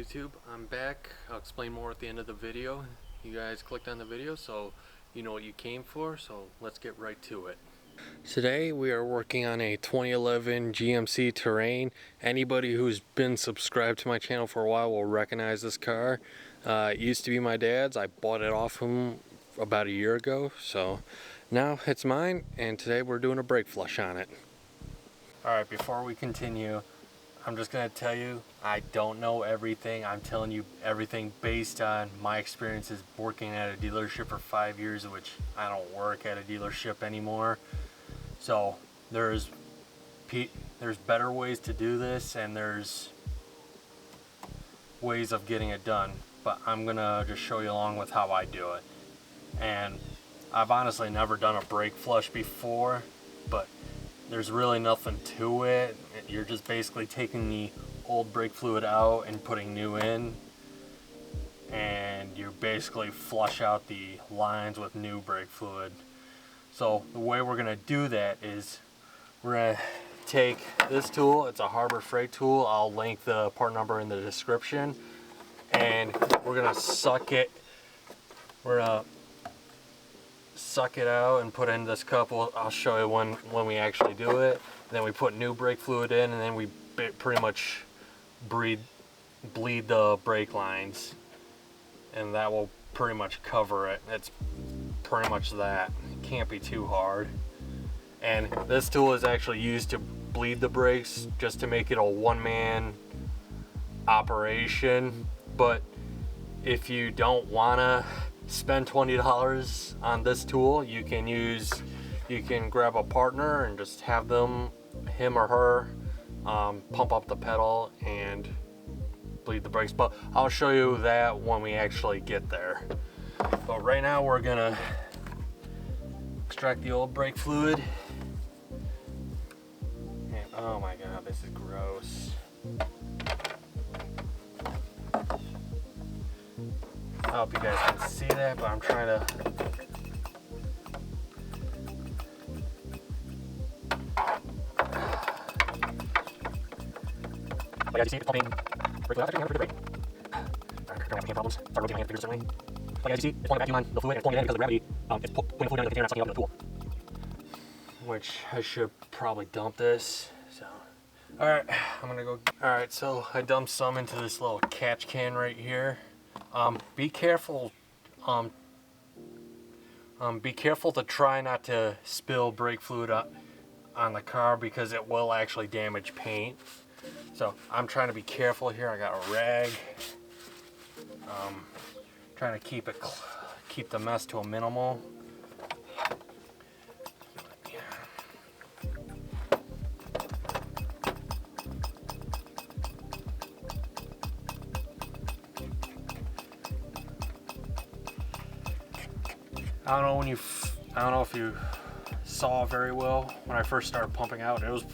YouTube. I'm back. I'll explain more at the end of the video. You guys clicked on the video, so you know what you came for, so let's get right to it. Today we are working on a 2011 GMC Terrain. Anybody who's been subscribed to my channel for a while will recognize this car. It used to be my dad's. I bought it off him about a year ago, so now it's mine, and today we're doing a brake flush on it. Alright, before we continue, I'm just going to tell you, I don't know everything. I'm telling you everything based on my experiences working at a dealership for 5 years, which I don't work at a dealership anymore. So there's better ways to do this, and there's ways of getting it done. But I'm going to just show you along with how I do it. And I've honestly never done a brake flush before, but there's really nothing to it. You're just basically taking the old brake fluid out and putting new in, and you basically flush out the lines with new brake fluid. So the way we're going to do that is we're going to take this tool. It's a Harbor Freight tool. I'll link the part number in the description, and we're going to suck it. We're going to suck it out and put in this cup. I'll show you when we actually do it. Then we put new brake fluid in, and then we pretty much bleed the brake lines, and that will pretty much cover it. It's pretty much that. It can't be too hard. And this tool is actually used to bleed the brakes, just to make it a one-man operation. But if you don't want to spend $20 on this tool, you can grab a partner and just have him or her pump up the pedal and bleed the brakes. But I'll show you that when we actually get there. But right now we're gonna extract the old brake fluid. And oh my god, this is gross. I hope you guys can see that, but I'm trying to. Like as you see, it's pumping brake fluid out. Actually, I'm pretty great. I'm having problems. Start rotating my hand fingers certainly. Like as you see, it's pulling a vacuum on the fluid, and it's pulling it in because of the gravity. It's putting fluid on the container, not sucking out of the tool. Which I should probably dump this. So, all right, I'm gonna go. All right, so I dumped some into this little catch can right here. Be careful. Be careful to try not to spill brake fluid on the car, because it will actually damage paint. So I'm trying to be careful here. I got a rag. Trying to keep the mess to a minimal. I don't know if you saw very well when I first started pumping out. It was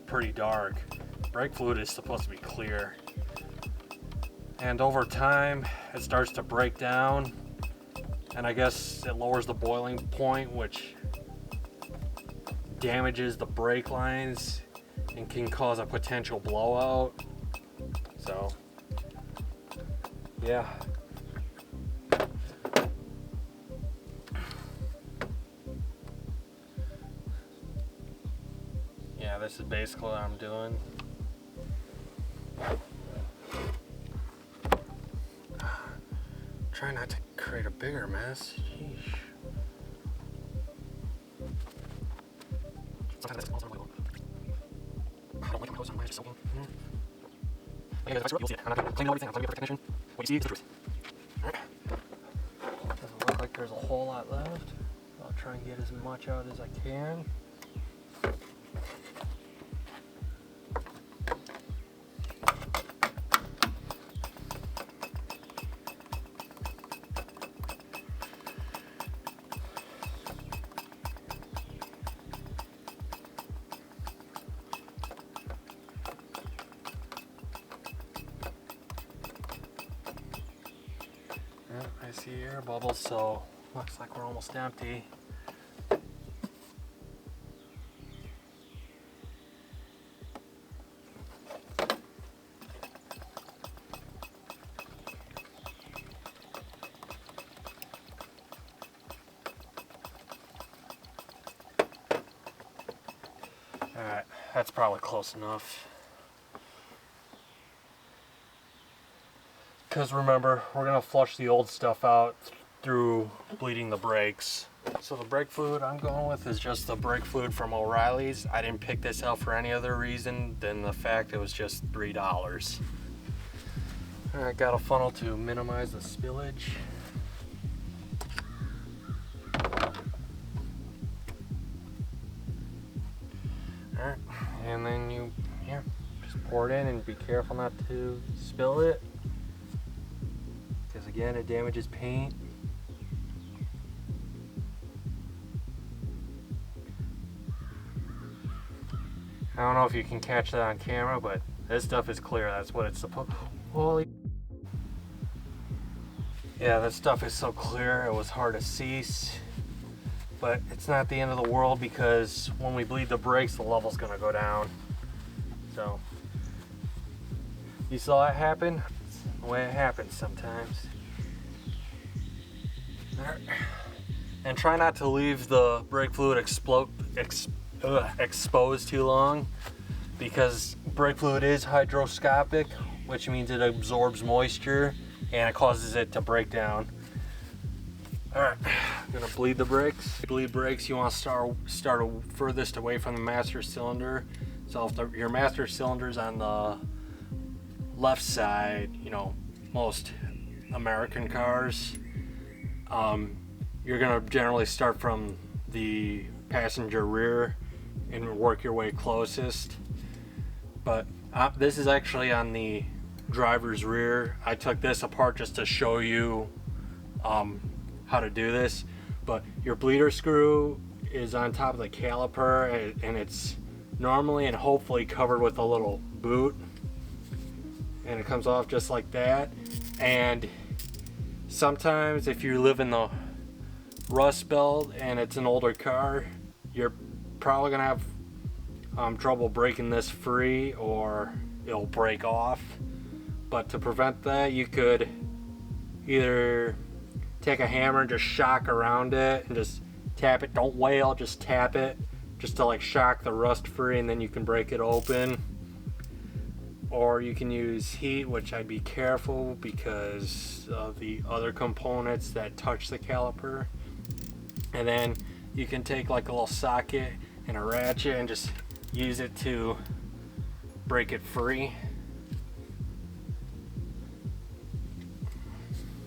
pretty dark. Brake fluid is supposed to be clear, and over time it starts to break down, and I guess it lowers the boiling point, which damages the brake lines and can cause a potential blowout. So yeah. Yeah, this is basically what I'm doing. Try not to create a bigger mess. Sheesh. Sometimes that's also my fault. I don't like my clothes on. Mine is just soaking. Like, if I screw up, you'll see it. I'm not trying to claim everything. I'm trying to be a perfect technician. What you see is the truth. Doesn't look like there's a whole lot left. I'll try and get as much out as I can. I see air bubbles, so looks like we're almost empty. That's probably close enough. Because remember, we're going to flush the old stuff out through bleeding the brakes. So the brake fluid I'm going with is just the brake fluid from O'Reilly's. I didn't pick this out for any other reason than the fact it was just $3. Alright, got a funnel to minimize the spillage. Alright, and then you just pour it in and be careful not to spill it, because again it damages paint. I don't know if you can catch that on camera, but this stuff is clear. That's what it's supposed. Holy. Yeah, this stuff is so clear. It was hard to see, but it's not the end of the world, because when we bleed the brakes, the level's gonna go down. So you saw it happen. It's the way it happens sometimes. And try not to leave the brake fluid exposed too long, because brake fluid is hydroscopic, which means it absorbs moisture and it causes it to break down. Alright, I'm gonna bleed the brakes. Bleed brakes, you want to start furthest away from the master cylinder. So if your master cylinder's on the left side, you know, most American cars, you're gonna generally start from the passenger rear and work your way closest. But this is actually on the driver's rear. I took this apart just to show you how to do this. But your bleeder screw is on top of the caliper, and it's normally and hopefully covered with a little boot, and it comes off just like that. And sometimes if you live in the Rust Belt and it's an older car, you're probably gonna have trouble breaking this free, or it'll break off. But to prevent that, you could either take a hammer and just shock around it and just tap it. Don't wail, just tap it, just to like shock the rust free, and then you can break it open. Or you can use heat, which I'd be careful because of the other components that touch the caliper. And then you can take like a little socket and a ratchet and just use it to break it free.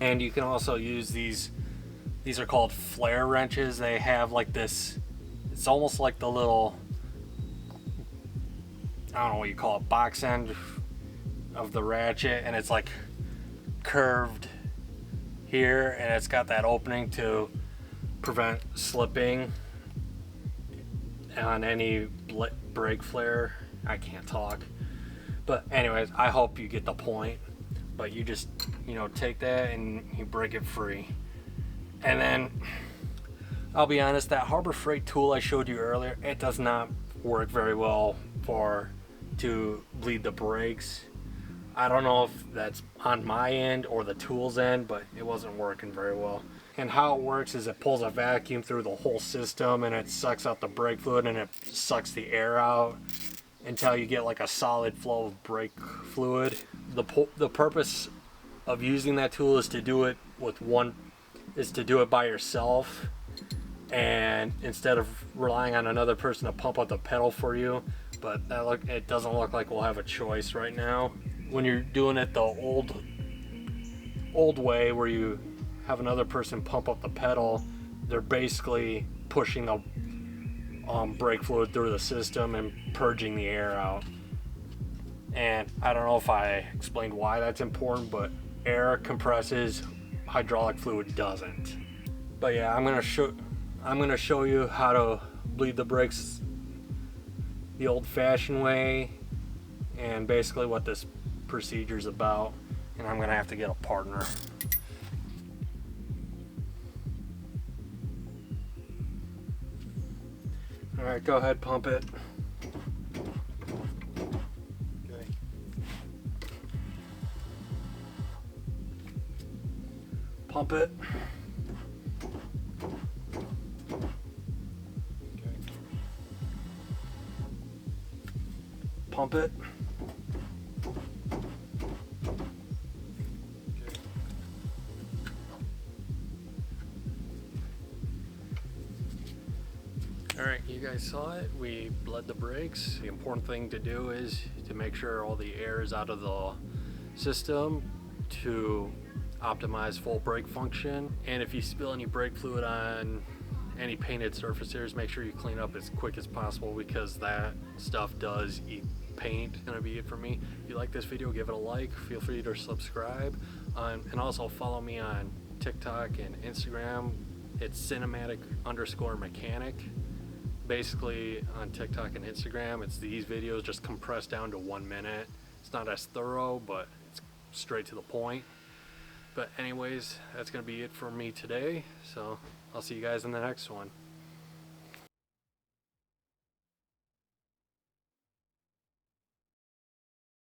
And you can also use these are called flare wrenches. They have like this, it's almost like the little, I don't know what you call it, box end of the ratchet, and it's like curved here, and it's got that opening to prevent slipping on any brake flare. I can't talk, but anyways, I hope you get the point. But you just, you know, take that and you break it free. And then I'll be honest, that Harbor Freight tool I showed you earlier, it does not work very well to bleed the brakes. I don't know if that's on my end or the tool's end, but it wasn't working very well. And how it works is it pulls a vacuum through the whole system, and it sucks out the brake fluid, and it sucks the air out until you get like a solid flow of brake fluid. The purpose of using that tool is to do it by yourself, and instead of relying on another person to pump out the pedal for you. But it doesn't look like we'll have a choice right now. When you're doing it the old way, where you have another person pump up the pedal, they're basically pushing the brake fluid through the system and purging the air out. And I don't know if I explained why that's important, but air compresses, hydraulic fluid doesn't. But yeah, I'm gonna show you how to bleed the brakes the old-fashioned way, and basically what this procedure's about. And I'm gonna have to get a partner. All right, go ahead, pump it. Okay. Pump it. Okay. pump it. Alright, you guys saw it. We bled the brakes. The important thing to do is to make sure all the air is out of the system to optimize full brake function. And if you spill any brake fluid on any painted surfaces, make sure you clean up as quick as possible because that stuff does eat paint. Gonna be it for me. If you like this video, give it a like. Feel free to subscribe, and also follow me on TikTok and Instagram. It's cinematic_mechanic. Basically on TikTok and Instagram, it's these videos just compressed down to 1 minute. It's not as thorough, but it's straight to the point. But anyways, that's gonna be it for me today, so I'll see you guys in the next one.